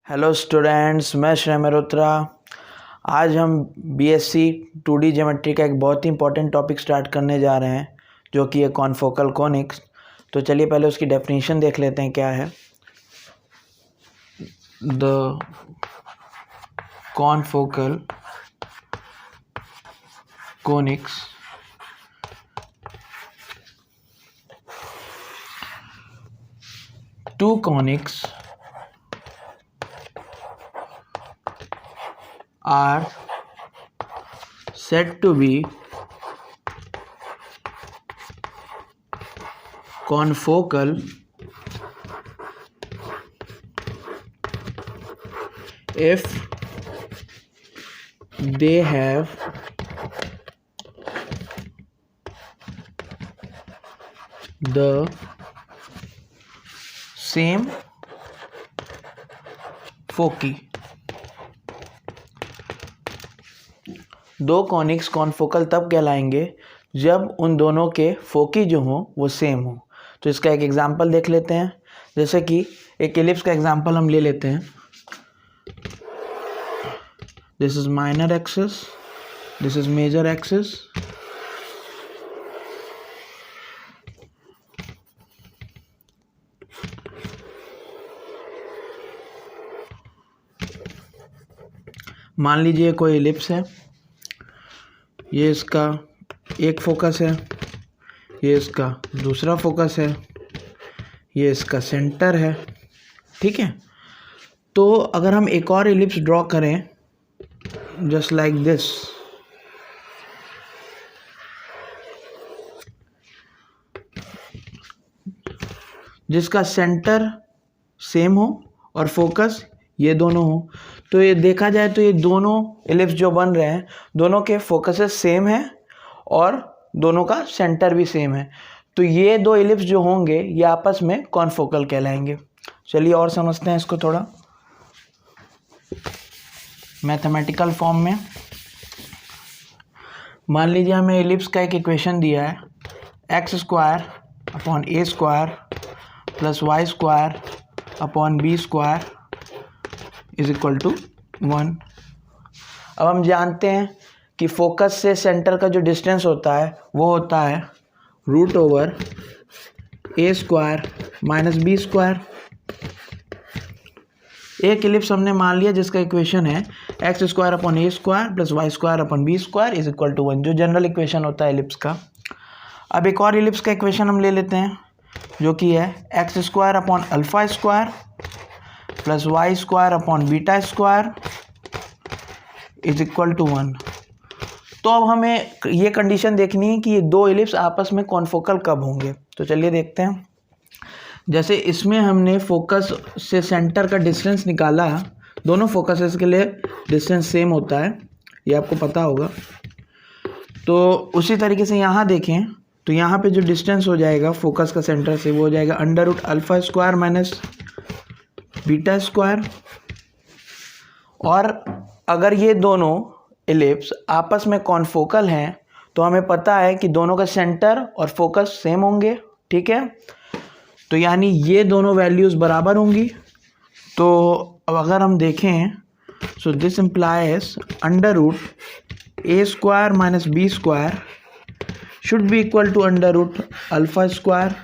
Hello students, मैं श्रेय मल्होत्रा। आज हम बीएससी 2D ज्योमेट्री का एक बहुत ही इंपॉर्टेंट टॉपिक स्टार्ट करने जा रहे हैं, जो कि है कॉन्फोकल कोनिक्स। तो चलिए पहले उसकी डेफिनेशन देख लेते हैं क्या है। The confocal conics two conics are said to be confocal if they have the same फोकी। दो कॉनिक्स कॉन्फोकल तब कहलाएंगे जब उन दोनों के फोकी जो हों वो सेम हो। तो इसका एक एग्जांपल देख लेते हैं। जैसे कि एक एलिप्स का एग्जांपल हम ले लेते हैं। This is minor axis, this is major axis. मान लीजिए कोई एलिप्स है, ये इसका एक फोकस है, ये इसका दूसरा फोकस है, ये इसका सेंटर है। ठीक है, तो अगर हम एक और एलिप्स ड्रॉ करें जस्ट लाइक दिस, जिसका सेंटर सेम हो और फोकस ये दोनों हो, तो ये देखा जाए तो ये दोनों एलिप्स जो बन रहे हैं दोनों के फोकसेस सेम है और दोनों का सेंटर भी सेम है। तो ये दो एलिप्स जो होंगे ये आपस में कॉन्फोकल कहलाएंगे। चलिए और समझते हैं इसको थोड़ा मैथमेटिकल फॉर्म में। मान लीजिए हमें एलिप्स का एक इक्वेशन दिया है, x square upon A square plus y square upon B square is equal to 1। अब हम जानते हैं कि फोकस से सेंटर का जो डिस्टेंस होता है वो होता है root over a square minus B square. एक एलिप्स हमने मान लिया जिसका इक्वेशन है x square upon A square plus y square upon B square is equal to 1, जो जनरल इक्वेशन होता है एलिप्स का। अब एक और एलिप्स का इक्वेशन हम ले लेते हैं जो कि है x square upon alpha square plus y square upon beta square is equal to 1। तो अब हमें ये कंडीशन देखनी है कि ये दो एलिप्स आपस में कॉन्फोकल कब होंगे। तो चलिए देखते हैं। जैसे इसमें हमने फोकस से सेंटर का डिस्टेंस निकाला, दोनों फोकसेस के लिए डिस्टेंस सेम होता है, ये आपको पता होगा। तो उसी तरीके से यहाँ देखें तो यहाँ पे जो डिस्टेंस हो जाएगा फोकस का सेंटर से वो हो जाएगा under root alpha square minus beta square. और अगर ये दोनों एलिप्स आपस में कॉन्फोकल हैं तो हमें पता है कि दोनों का सेंटर और फोकस सेम होंगे। ठीक है, तो यानी ये दोनों वैल्यूज़ बराबर होंगी। तो अब अगर हम देखें so this implies under root A square minus B square should be equal to under root alpha square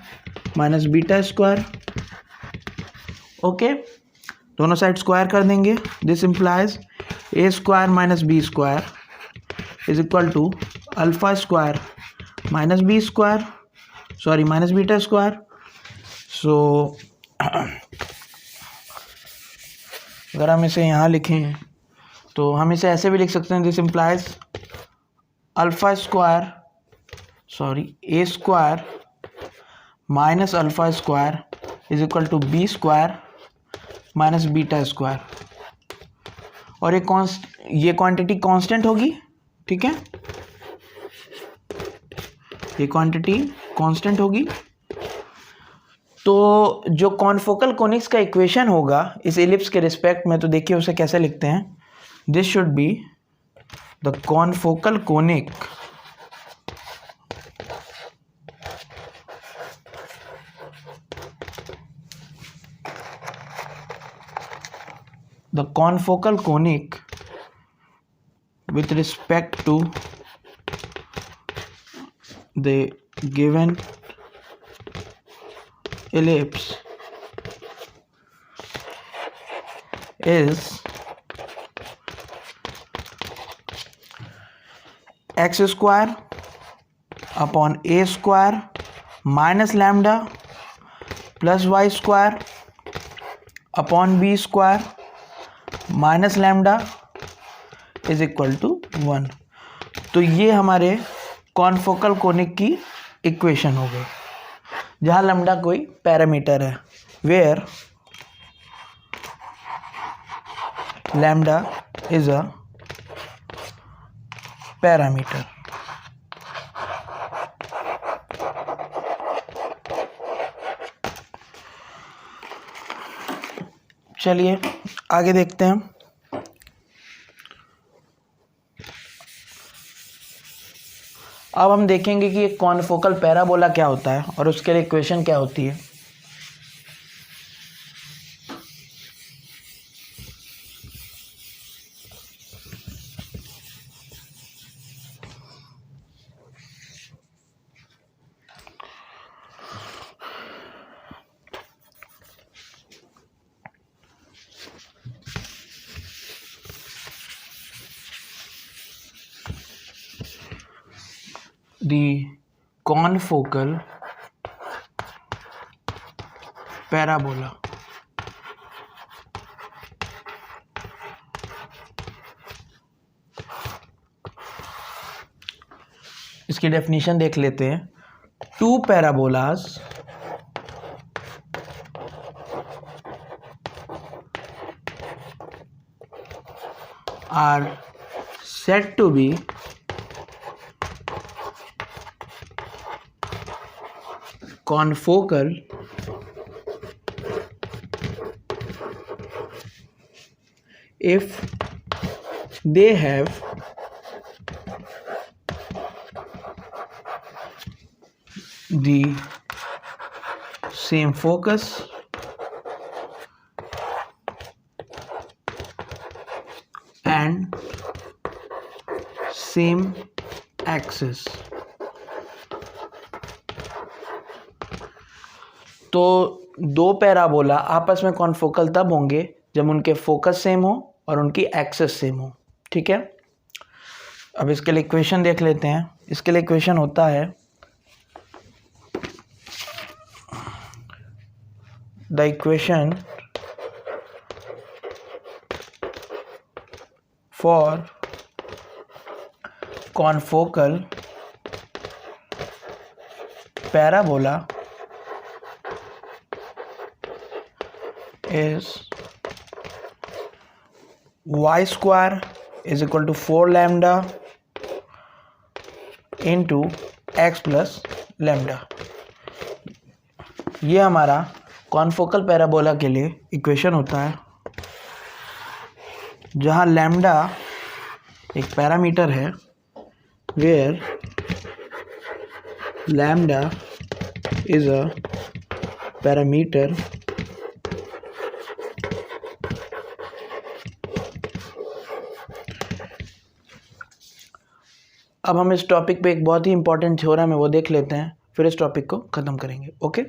minus beta square. Okay, दोनों साइड स्क्वायर कर देंगे। This implies A square minus B square is equal to alpha square minus B square, sorry minus beta square. So अगर हम इसे यहाँ लिखें तो हम इसे ऐसे भी लिख सकते हैं, this implies alpha square a square minus alpha square is equal to b square minus beta square. और ये क्वांटिटी कांस्टेंट होगी। ठीक है, ये क्वांटिटी कांस्टेंट होगी। तो जो कॉन्फोकल कोनिक्स का इक्वेशन होगा इस एलिप्स के रिस्पेक्ट में, तो देखिए उसे कैसे लिखते हैं। This should be the confocal conic the confocal conic with respect to the given ellipse is x square upon a square minus lambda plus y square upon b square minus lambda is equal to 1। तो ये हमारे confocal conic की equation हो गई, जहाँ lambda कोई parameter है, where lambda is a parameter. चलिए आगे देखते हैं। अब हम देखेंगे कि एक कॉन्फोकल पैराबोला क्या होता है और उसके लिए इक्वेशन क्या होती है। The confocal parabola इसकी डेफिनेशन देख लेते हैं। Two parabolas are said to be confocal if they have the same focus and same axis। तो दो पैराबोला आपस में कॉन्फोकल तब होंगे जब उनके फोकस सेम हो और उनकी एक्सिस सेम हो। ठीक है, अब इसके लिए इक्वेशन देख लेते हैं। इसके लिए इक्वेशन होता है the equation for confocal parabola is y square is equal to 4 lambda into x plus lambda। ये हमारा कॉन्फोकल पैराबोला के लिए इक्वेशन होता है, जहाँ लैम्डा एक पैरामीटर है, where lambda is a parameter अब हम इस टॉपिक पे एक बहुत ही इंपॉर्टेंट थ्योरम है वो देख लेते हैं, फिर इस टॉपिक को ख़त्म करेंगे। ओके,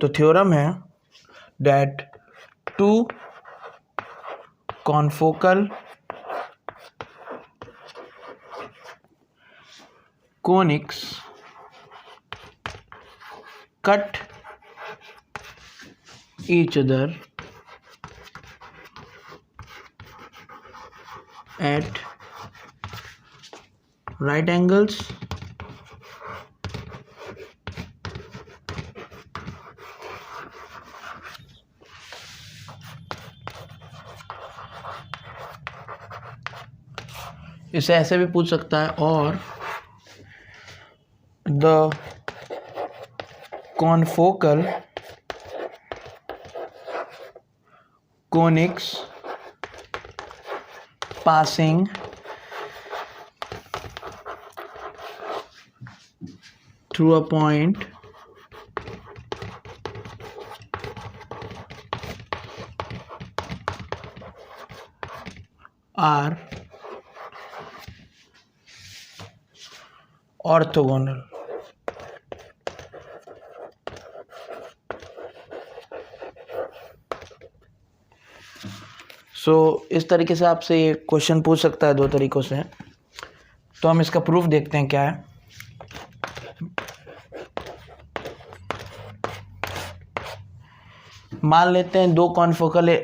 तो थ्योरम है that two confocal conics cut each other at right angles इसे ऐसे भी पूछ सकता है, और the confocal conics passing through a point are orthogonal. सो इस तरीके से आपसे ये क्वेश्चन पूछ सकता है दो तरीकों से। तो हम इसका प्रूफ देखते हैं क्या है। मान लेते हैं दो कॉन्फोकल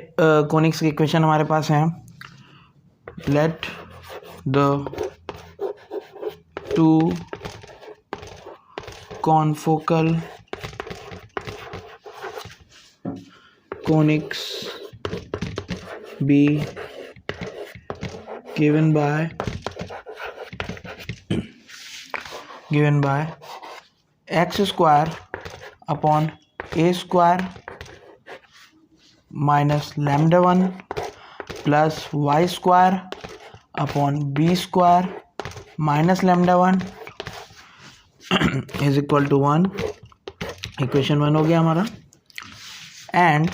कोनिक्स की इक्वेशन हमारे पास हैं। Let the two confocal conics be given by x square upon a square minus lambda 1 plus y square upon b square minus lambda 1 is equal to 1। Equation 1 हो गया हमारा। And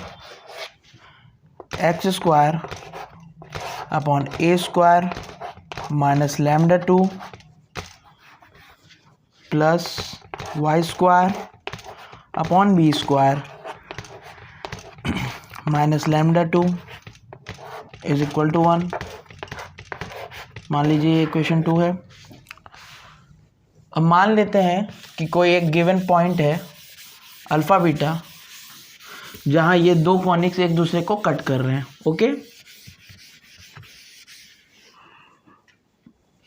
x square upon A square minus lambda 2 plus y square upon B square minus lambda 2 is equal to 1। मान लीजिए ये equation 2 है। अब मान लेते हैं कि कोई एक गिवन पॉइंट है अल्फा बीटा जहां ये दो कॉनिक्स एक दूसरे को कट कर रहे हैं। Okay,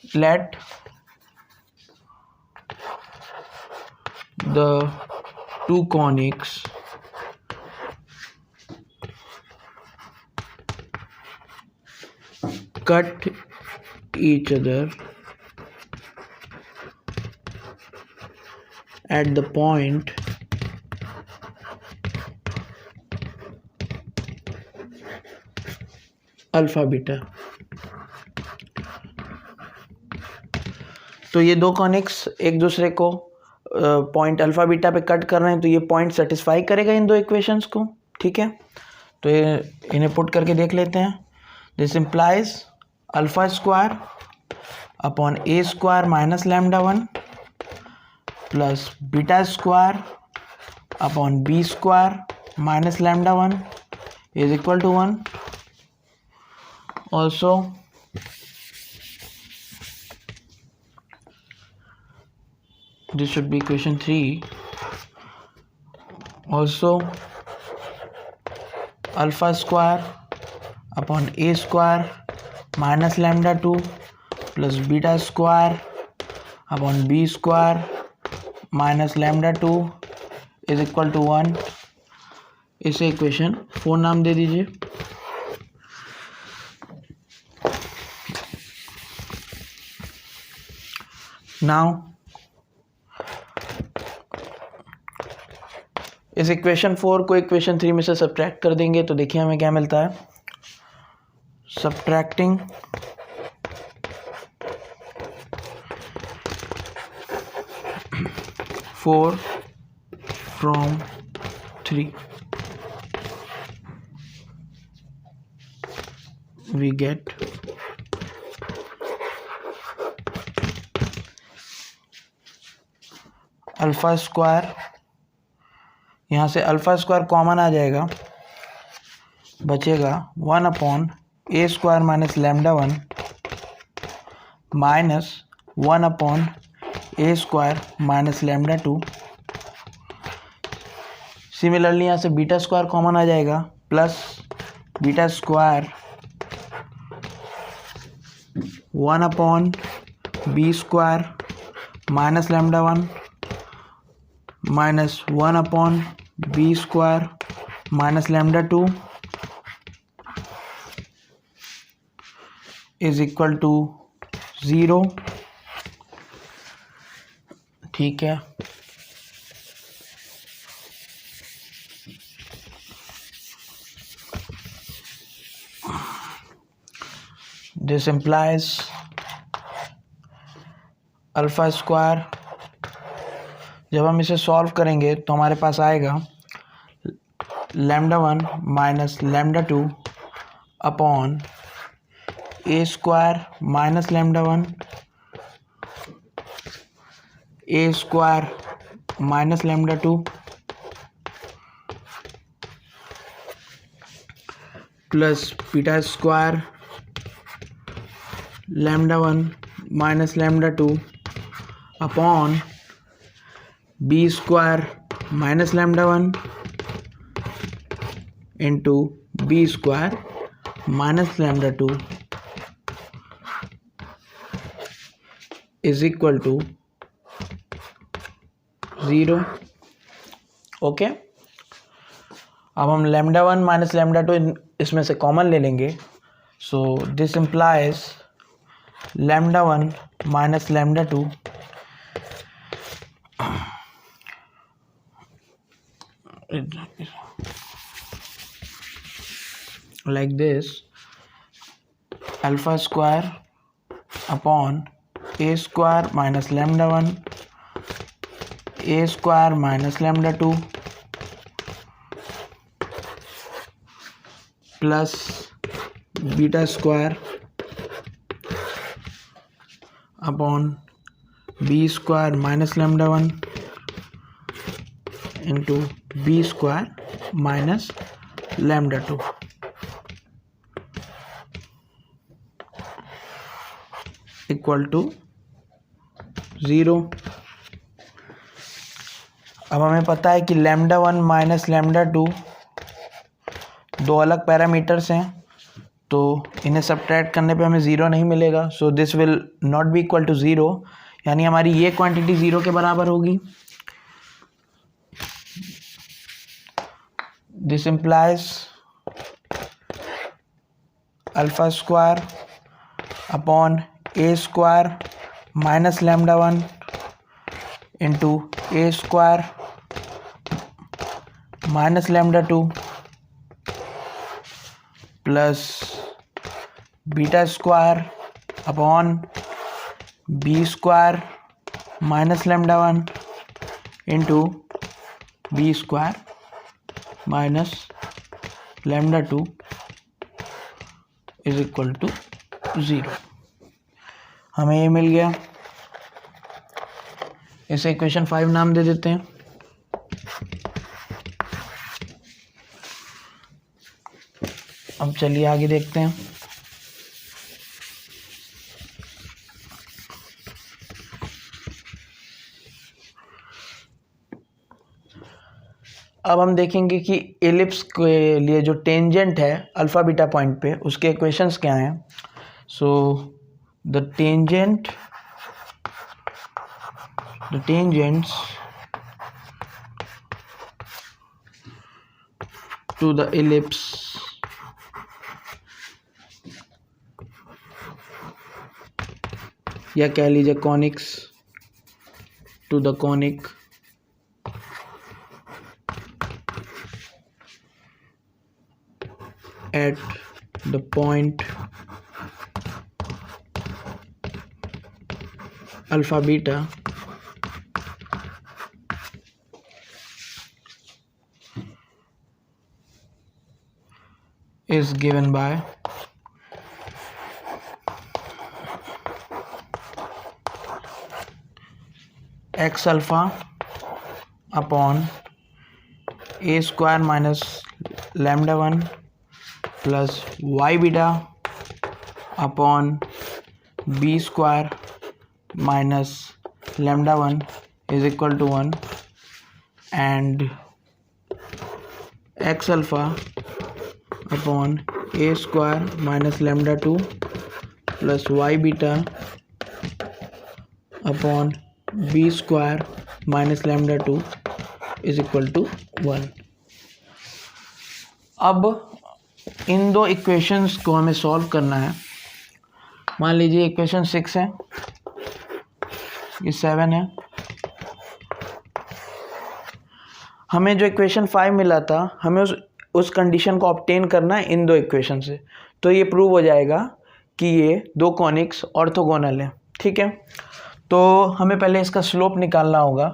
let the two conics cut each other at the point alpha beta. तो ये दो कॉनिक्स एक दूसरे को पॉइंट अल्फा बीटा पे कट कर रहे हैं, तो ये पॉइंट सेटिस्फाई करेगा इन दो इक्वेशंस को। ठीक है, तो ये इन्हें पुट करके देख लेते हैं। This implies alpha square upon A square minus lambda 1 plus beta square upon B square minus lambda 1 is equal to 1। Also this should be equation 3। Also alpha square upon a square minus lambda 2 plus beta square upon b square minus lambda 2 is equal to 1। इसे equation 4 नाम दे दीजिए। Now इस equation 4 को equation 3 में से subtract कर देंगे तो देखिए हमें क्या मिलता है। Subtracting four from 3 we get alpha square. यहाँ से अल्फा स्क्वायर कॉमन आ जाएगा, बचेगा 1 अपॉन ए square minus lambda 1 minus 1 upon ए स्क्वायर माइनस लैम्डा 2। सिमिलरली यहाँ से बीटा स्क्वायर कॉमन आ जाएगा, plus beta square 1 upon B square minus lambda 1 minus 1 upon B square minus lambda 2 is equal to 0। ठीक है, this implies alpha square, जब हम इसे solve करेंगे तो हमारे पास आएगा λ1 minus λ2 upon A square minus λ1 A square minus λ2 plus beta square λ1 minus λ2 upon B square minus λ1 into B square minus λ2 is equal to 0। Okay, अब हम λ1 माइनस λ2 इसमें से कॉमन ले लेंगे, so this implies λ1 minus λ2 like this, alpha square upon a square minus λ1 a square minus λ2 plus beta square upon b square minus λ1 into b square minus λ2 equal to 0। अब हमें पता है कि λ1 माइनस λ2 दो अलग पैरामीटर्स हैं, तो इन्हें सब्ट्रैक्ट करने पे हमें 0 नहीं मिलेगा, so this will not be equal to 0, यानी हमारी ये क्वांटिटी 0 के बराबर होगी। This implies alpha square upon A square minus λ1 into A square minus λ2 plus beta square upon B square minus λ1 into B square minus λ2 is equal to 0। हमें ये मिल गया, इसे इक्वेशन 5 नाम दे देते हैं। अब चलिए आगे देखते हैं। अब हम देखेंगे कि एलिप्स के लिए जो टेंजेंट है अल्फा बीटा पॉइंट पे, उसके इक्वेशंस क्या हैं। सो the tangents to the ellipse या कह लीजिए conics to the conic at the point alpha beta is given by x alpha upon a square minus λ1 plus y beta upon b square minus λ1 is equal to 1 and x alpha upon a square minus λ2 plus y beta upon b square minus λ2 is equal to 1। अब इन दो equations को हमें solve करना है। मान लीजिए equation 6 है, ये 7 है। हमें जो इक्वेशन 5 मिला था, हमें उस कंडीशन को ऑब्टेन करना है इन दो इक्वेशन से। तो ये प्रूव हो जाएगा कि ये दो कॉनिक्स ऑर्थोगोनल है, ठीक है। तो हमें पहले इसका स्लोप निकालना होगा,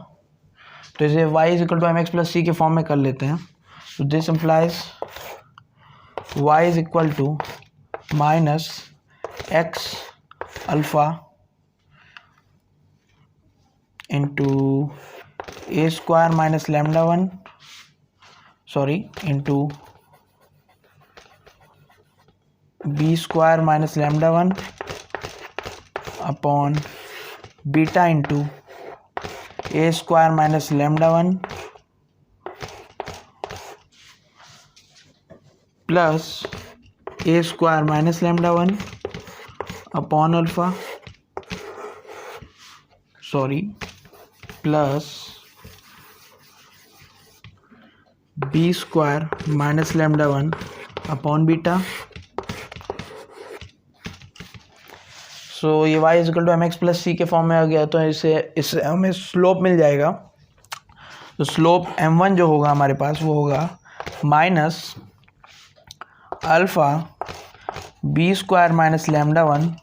तो इसे y is equal to M X plus C के फॉर्म में कर लेते हैं। तो this implies y is equal to minus X alpha into A square minus lambda one into B square minus lambda one upon beta into A square minus lambda one plus A square minus lambda one upon alpha plus B square minus lambda one upon beta. So ये y is equal to M X plus C के form में आ गया, तो इससे हमें slope मिल जाएगा। तो slope m1 जो होगा हमारे पास वो होगा minus alpha B square minus lambda one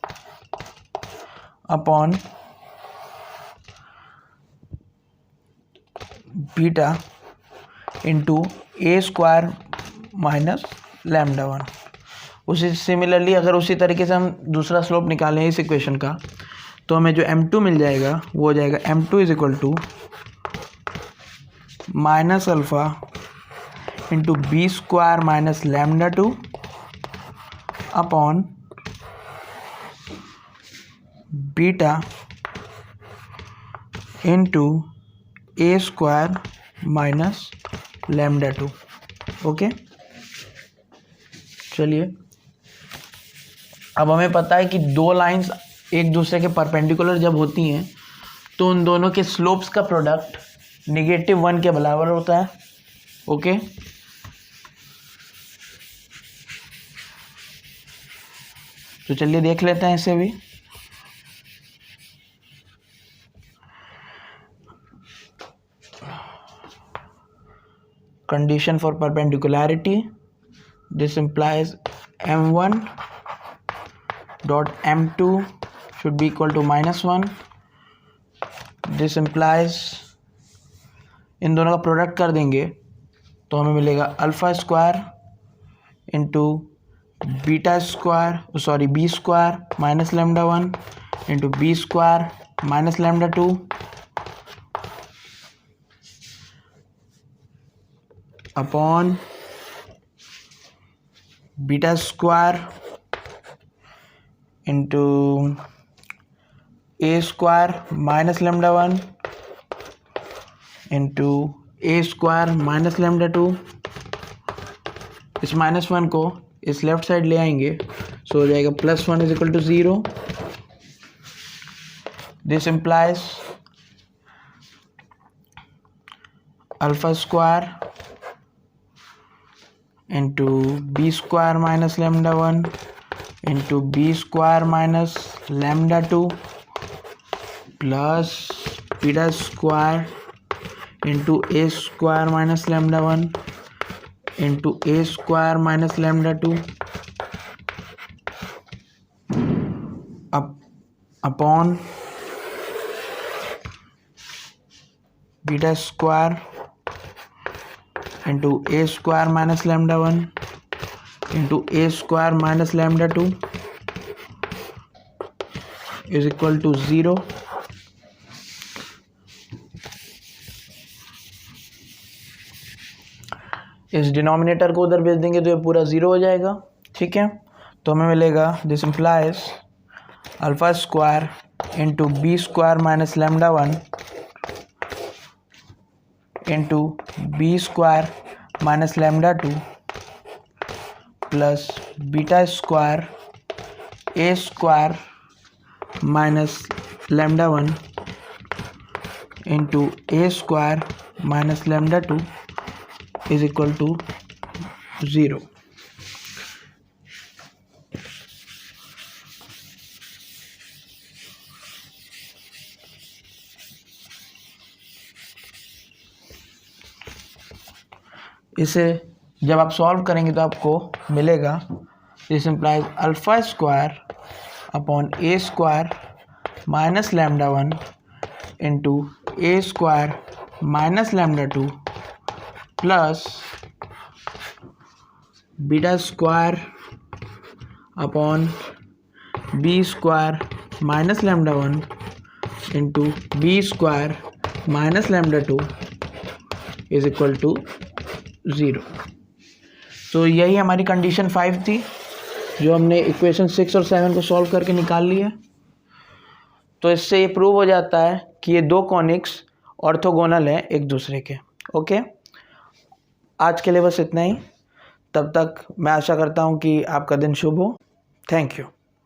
upon beta into ए स्क्वायर माइनस लैम्डा वन। उसी सिमिलरली अगर उसी तरीके से हम दूसरा स्लोप निकालें इस इक्वेशन का, तो हमें जो m2 मिल जाएगा वो हो जाएगा m2 is equal to minus alpha into B square minus lambda two upon beta into A square minus lambda two. Okay, चलिए अब हमें पता है कि दो लाइंस एक दूसरे के परपेंडिकुलर जब होती हैं तो उन दोनों के स्लोप्स का प्रोडक्ट -1 के बराबर होता है। ओके, तो चलिए देख लेते हैं इसे भी। Condition for perpendicularity, this implies m1 dot m2 should be equal to -1. This implies इन दोनों का प्रोडक्ट कर देंगे तो हमें मिलेगा alpha square into beta square B square minus lambda one into B square minus lambda two upon beta square into ए square minus lambda one into ए square minus lambda two. इस -1 को इस लेफ्ट साइड ले आएंगे, सो हो जाएगा +1 is equal to 0। This implies alpha square into B square minus lambda one into B square minus lambda two plus beta square into A square minus lambda one into A square minus lambda two upon beta square into A square minus lambda one into A square minus lambda two is equal to 0। इस denominator को उधर भेज देंगे तो ये पूरा 0 हो जाएगा, ठीक है। तो हमें मिलेगा this implies alpha square into B square minus lambda one into B square minus lambda two plus beta square a square minus lambda one into A square minus lambda two is equal to 0। इसे जब आप solve करेंगे तो आपको मिलेगा this implies alpha square upon A square minus lambda 1 into A square minus lambda 2 plus beta square upon B square minus lambda 1 into B square minus lambda 2 is equal to 0। तो यही हमारी condition 5 थी जो हमने equation 6 और 7 को solve करके निकाल लिया। तो इससे ये प्रूव हो जाता है कि ये दो कॉनिक्स ऑर्थोगोनल हैं एक दूसरे के। ओके, आज के लिए बस इतना ही। तब तक मैं आशा करता हूँ कि आपका दिन शुभ हो। Thank you.